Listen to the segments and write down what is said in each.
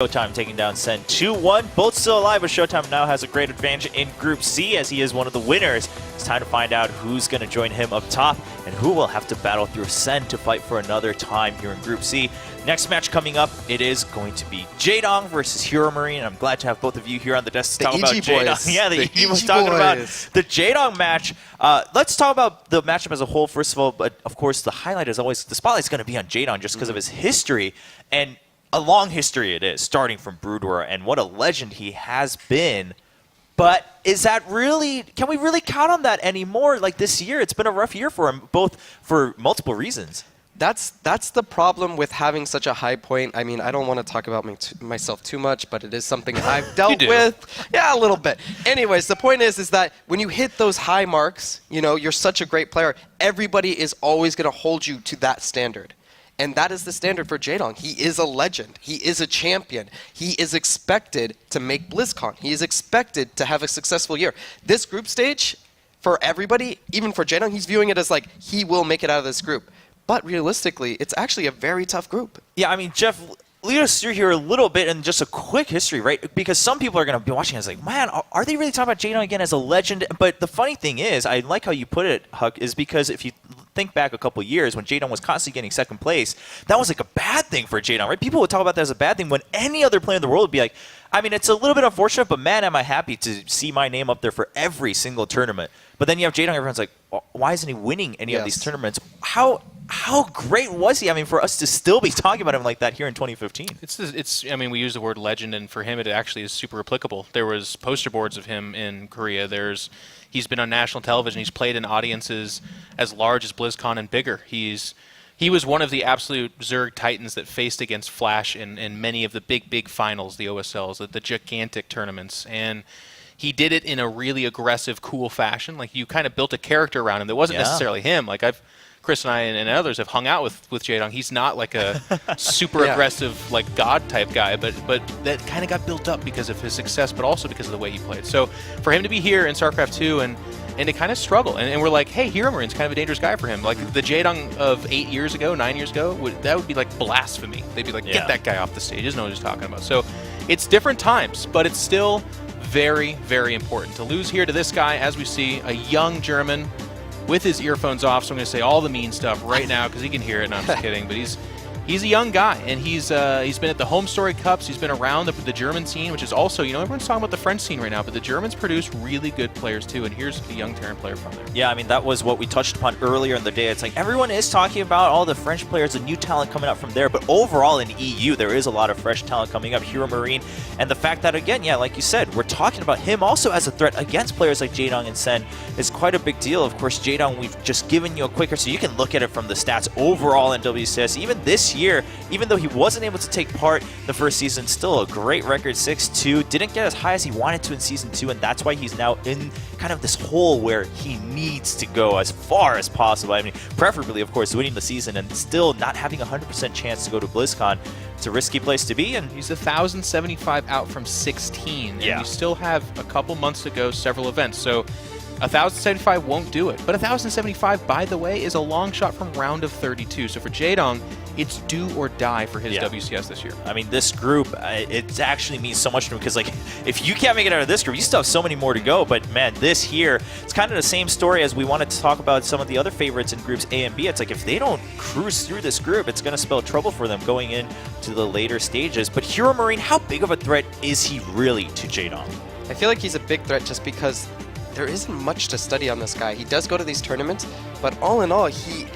Showtime taking down Sen 2-1. Both still alive, but Showtime now has a great advantage in Group C as he is one of the winners. It's time to find out who's going to join him up top and who will have to battle through Sen to fight for another time here in Group C. Next match coming up, it is going to be Jaedong versus HeRoMaRinE. I'm glad to have both of you here on the desk to talk about Jaedong. Yeah, the EG was talking about the Jaedong match. Let's talk about the matchup as a whole, first of all, but of course the highlight is always, the spotlight's going to be on Jaedong just because of his history. And a long history it is, starting from Brood War, and what a legend he has been. But is that really, can we really count on that anymore? Like this year, it's been a rough year for him, both for multiple reasons. That's the problem with having such a high point. I mean, I don't want to talk about myself too much, but it is something I've dealt with. Yeah, a little bit. Anyways, the point is that when you hit those high marks, you know, you're such a great player, everybody is always going to hold you to that standard. And that is the standard for Jaedong. He is a legend. He is a champion. He is expected to make BlizzCon. He is expected to have a successful year. This group stage, for everybody, even for Jaedong, he's viewing it as like, he will make it out of this group. But realistically, it's actually a very tough group. Yeah, I mean, Jeff, lead us through here a little bit and just a quick history, right? Because some people are going to be watching and it's like, man, are they really talking about Jaedong again as a legend? But the funny thing is, I like how you put it, Huck, is because if you think back a couple years when Jaedong was constantly getting second place, that was like a bad thing for Jaedong, right? People would talk about that as a bad thing when any other player in the world would be like, I mean, it's a little bit unfortunate, but man, am I happy to see my name up there for every single tournament. But then you have Jaedong, everyone's like, why isn't he winning any of these tournaments? How great was he? I mean, for us to still be talking about him like that here in 2015. I mean, we use the word legend, and for him, it actually is super applicable. There was poster boards of him in Korea. He's been on national television. He's played in audiences as large as BlizzCon and bigger. He was one of the absolute Zerg titans that faced against Flash in many of the big finals, the OSLs, the gigantic tournaments. And he did it in a really aggressive, cool fashion. Like, you kind of built a character around him that wasn't necessarily him. Like, Chris and I and others have hung out with Jaedong. He's not like a super aggressive, like, god type guy, but that kind of got built up because of his success, but also because of the way he played. So for him to be here in StarCraft 2 and to kind of struggle, and we're like, hey, HeRoMaRinE's kind of a dangerous guy for him. Like, the Jaedong of 9 years ago, that would be like blasphemy. They'd be like, get that guy off the stage. He doesn't know what he's talking about. So it's different times, but it's still very, very important to lose here to this guy, as we see, a young German with his earphones off, so I'm going to say all the mean stuff right now because he can hear it, and I'm just kidding. But he's a young guy, and he's been at the Home Story Cups. He's been around the German scene, which is also, you know, everyone's talking about the French scene right now, but the Germans produce really good players too, and here's a young Terran player from there. Yeah, I mean, that was what we touched upon earlier in the day. It's like everyone is talking about all the French players, the new talent coming up from there, but overall in EU, there is a lot of fresh talent coming up. HeRoMaRinE, and the fact that, again, yeah, like you said, we're talking about him also as a threat against players like Jaedong and Sen is quite a big deal. Of course, Jaedong, we've just given you a quicker, so you can look at it from the stats overall in WCS. Even this year, even though he wasn't able to take part the first season, still a great record, 6-2. Didn't get as high as he wanted to in Season 2, and that's why he's now in kind of this hole where he needs to go as far as possible. I mean, preferably, of course, winning the season and still not having a 100% chance to go to BlizzCon. It's a risky place to be, and he's 1,075 out from 16, and you still have a couple months to go, several events. So 1,075 won't do it, but 1,075, by the way, is a long shot from round of 32. So for Jaedong, it's do or die for his WCS this year. I mean, this group, it actually means so much to him because, like, if you can't make it out of this group, you still have so many more to go. But, man, this here, it's kind of the same story as we wanted to talk about some of the other favorites in groups A and B. It's like if they don't cruise through this group, it's going to spell trouble for them going into the later stages. But HeRoMaRinE, how big of a threat is he really to Jaedong? I feel like he's a big threat just because there isn't much to study on this guy. He does go to these tournaments, but all in all, he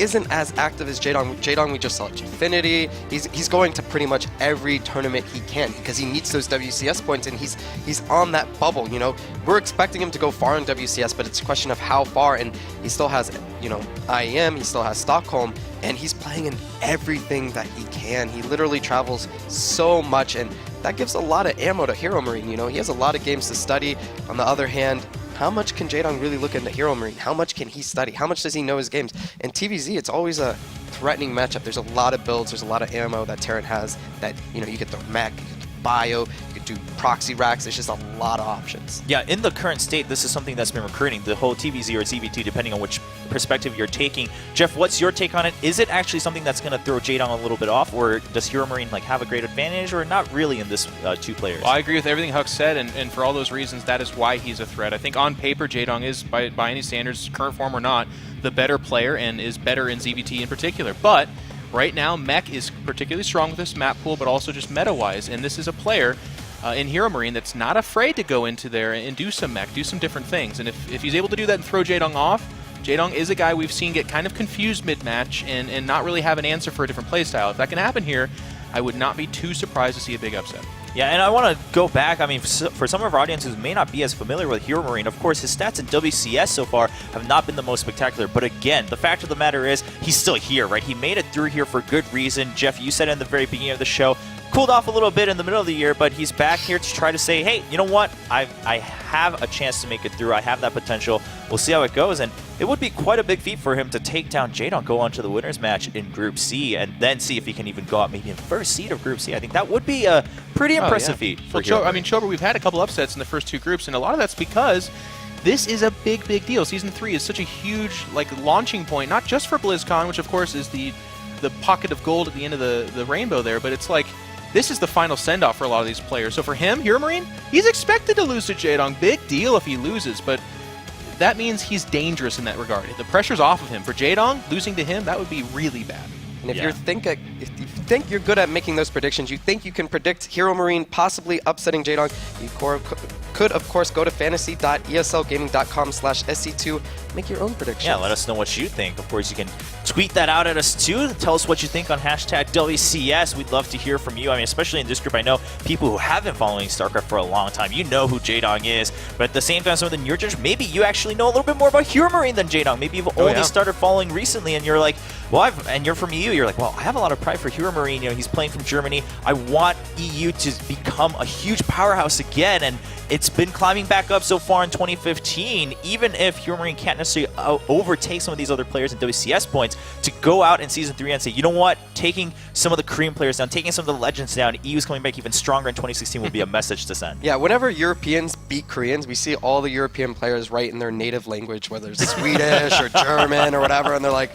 isn't as active as Jaedong. Jaedong, we just saw Gfinity. He's going to pretty much every tournament he can because he needs those WCS points, and he's on that bubble. You know, we're expecting him to go far in WCS, but it's a question of how far. And he still has, you know, IEM. He still has Stockholm, and he's playing in everything that he can. He literally travels so much, and that gives a lot of ammo to HeRoMaRinE. You know, he has a lot of games to study. On the other hand, how much can Jaedong really look into HeRoMaRinE? How much can he study? How much does he know his games? And TVZ, it's always a threatening matchup. There's a lot of builds, there's a lot of ammo that Terran has that, you know, you get the mech, bio, you could do proxy racks. There's just a lot of options. Yeah, in the current state, this is something that's been recruiting, the whole TVZ or ZvT, depending on which perspective you're taking. Jeff, what's your take on it? Is it actually something that's going to throw Jaedong a little bit off, or does HeRoMaRinE have a great advantage, or not really in this two players? Well, I agree with everything Huck said, and for all those reasons, that is why he's a threat. I think on paper, Jaedong is, by any standards, current form or not, the better player and is better in ZvT in particular. But right now, Mech is particularly strong with this map pool, but also just meta-wise, and this is a player in HeRoMaRinE that's not afraid to go into there and do some mech, do some different things. And if he's able to do that and throw Jaedong off, Jaedong is a guy we've seen get kind of confused mid-match and not really have an answer for a different playstyle. If that can happen here, I would not be too surprised to see a big upset. Yeah, and I want to go back. I mean, for some of our audience who may not be as familiar with HeRoMaRinE, of course, his stats in WCS so far have not been the most spectacular. But again, the fact of the matter is he's still here, right? He made it through here for good reason. Jeff, you said in the very beginning of the show, cooled off a little bit in the middle of the year, but he's back here to try to say, hey, you know what? I have a chance to make it through. I have that potential. We'll see how it goes. And it would be quite a big feat for him to take down Jaedong, go on to the winners match in Group C, and then see if he can even go out maybe in first seed of Group C. I think that would be a pretty impressive feat for I mean, Chober, we've had a couple upsets in the first two groups, and a lot of that's because this is a big deal. Season 3 is such a huge launching point, not just for BlizzCon, which of course is the pocket of gold at the end of the rainbow there, but it's like this is the final send-off for a lot of these players. So for him, HeRoMaRinE, he's expected to lose to Jaedong. Big deal if he loses, but that means he's dangerous in that regard. The pressure's off of him. For Jaedong, losing to him, that would be really bad. And if you think you're good at making those predictions, you think you can predict HeRoMaRinE possibly upsetting Jaedong, you could, of course, go to fantasy.eslgaming.com/SC2, make your own predictions. Yeah, let us know what you think. Of course, you can tweet that out at us too. Tell us what you think on hashtag WCS. We'd love to hear from you. I mean, especially in this group, I know people who have been following StarCraft for a long time. You know who Jaedong is, but at the same time, some of the newer generation, maybe you actually know a little bit more about HeRoMaRinE than Jaedong. Maybe you've only started following recently, and you're like, well, and you're from EU. You're like, well, I have a lot of pride for HeRoMaRinE. You know, he's playing from Germany. I want EU to become a huge powerhouse again, and it's been climbing back up so far in 2015. Even if HeRoMaRinE can't necessarily overtake some of these other players in WCS points, to go out in Season 3 and say, you know what, taking some of the Korean players down, taking some of the legends down, EU's coming back even stronger in 2016 would be a message to send. Yeah, whenever Europeans beat Koreans, we see all the European players write in their native language, whether it's Swedish or German or whatever, and they're like,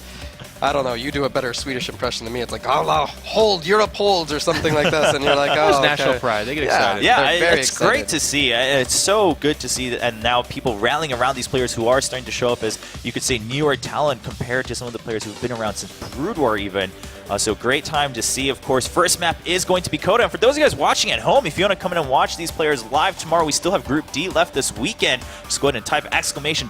I don't know, you do a better Swedish impression than me. It's like, oh, hold, Europe holds, or something like this. And you're like, oh, okay. National pride. They get excited. Yeah, it's great to see. It's so good to see that, and now people rallying around these players who are starting to show up as, you could say, newer talent compared to some of the players who've been around since Brood War even. So great time to see. Of course, first map is going to be Coda. And for those of you guys watching at home, if you want to come in and watch these players live tomorrow, we still have Group D left this weekend. Just go ahead and type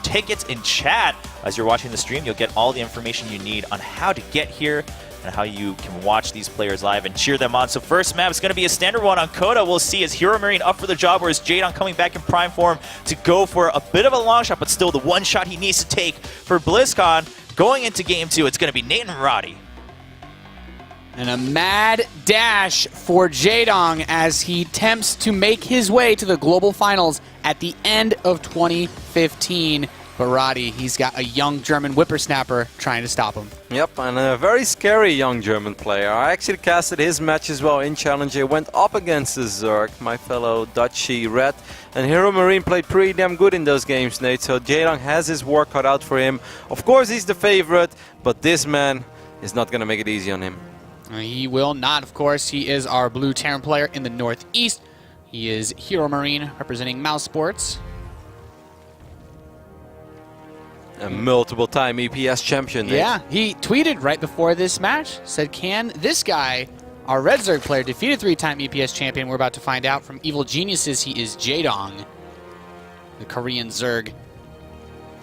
!tickets in chat. As you're watching the stream, you'll get all the information you need on how to get here and how you can watch these players live and cheer them on. So first map is going to be a standard one on Coda. We'll see, is HeRoMaRinE up for the job, or is Jaedong coming back in prime form to go for a bit of a long shot, but still the one shot he needs to take for BlizzCon. Going into Game 2, it's going to be Nate and Roddy. And a mad dash for Jaedong as he attempts to make his way to the global finals at the end of 2015. But Roddy, he's got a young German whippersnapper trying to stop him. Yep, and a very scary young German player. I actually casted his match as well in Challenger. Went up against the Zerg, my fellow Dutchy Red. And HeRoMaRinE played pretty damn good in those games, Nate. So Jaedong has his work cut out for him. Of course, he's the favorite, but this man is not going to make it easy on him. He will not, of course. He is our blue Terran player in the Northeast. He is HeRoMaRinE representing Mouse Sports. A multiple-time EPS champion. Nate. Yeah, he tweeted right before this match, said, can this guy, our Red Zerg player, defeat a 3-time EPS champion? We're about to find out from Evil Geniuses. He is Jaedong, the Korean Zerg.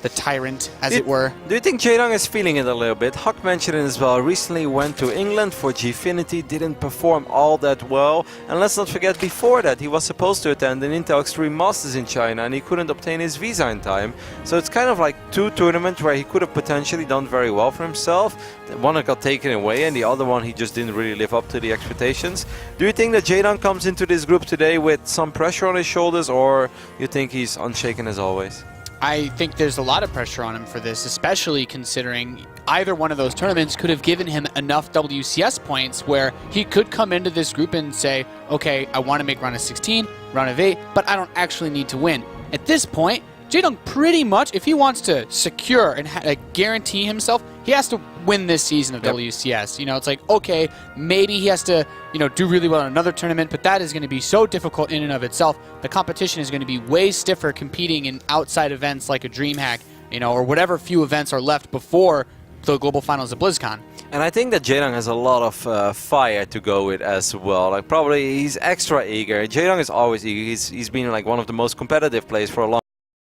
The tyrant, as it were. Do you think Jaedong is feeling it a little bit? Huck mentioned it as well. Recently went to England for Gfinity, didn't perform all that well. And let's not forget, before that, he was supposed to attend an Intel Extreme Masters in China, and he couldn't obtain his visa in time. So it's kind of like two tournaments where he could have potentially done very well for himself. One got taken away, and the other one he just didn't really live up to the expectations. Do you think that Jaedong comes into this group today with some pressure on his shoulders, or you think he's unshaken as always? I think there's a lot of pressure on him for this, especially considering either one of those tournaments could have given him enough WCS points where he could come into this group and say, okay, I want to make round of 16, round of 8, but I don't actually need to win. At this point, Jaedong pretty much, if he wants to secure and guarantee himself, he has to win this season of WCS. You know, it's like, okay, maybe he has to, you know, do really well in another tournament, but that is going to be so difficult in and of itself. The competition is going to be way stiffer competing in outside events like a DreamHack, you know, or whatever few events are left before the global finals of BlizzCon. And I think that Jaedong has a lot of fire to go with as well. Like, probably he's extra eager. Jaedong is always eager. He's been like one of the most competitive players for a long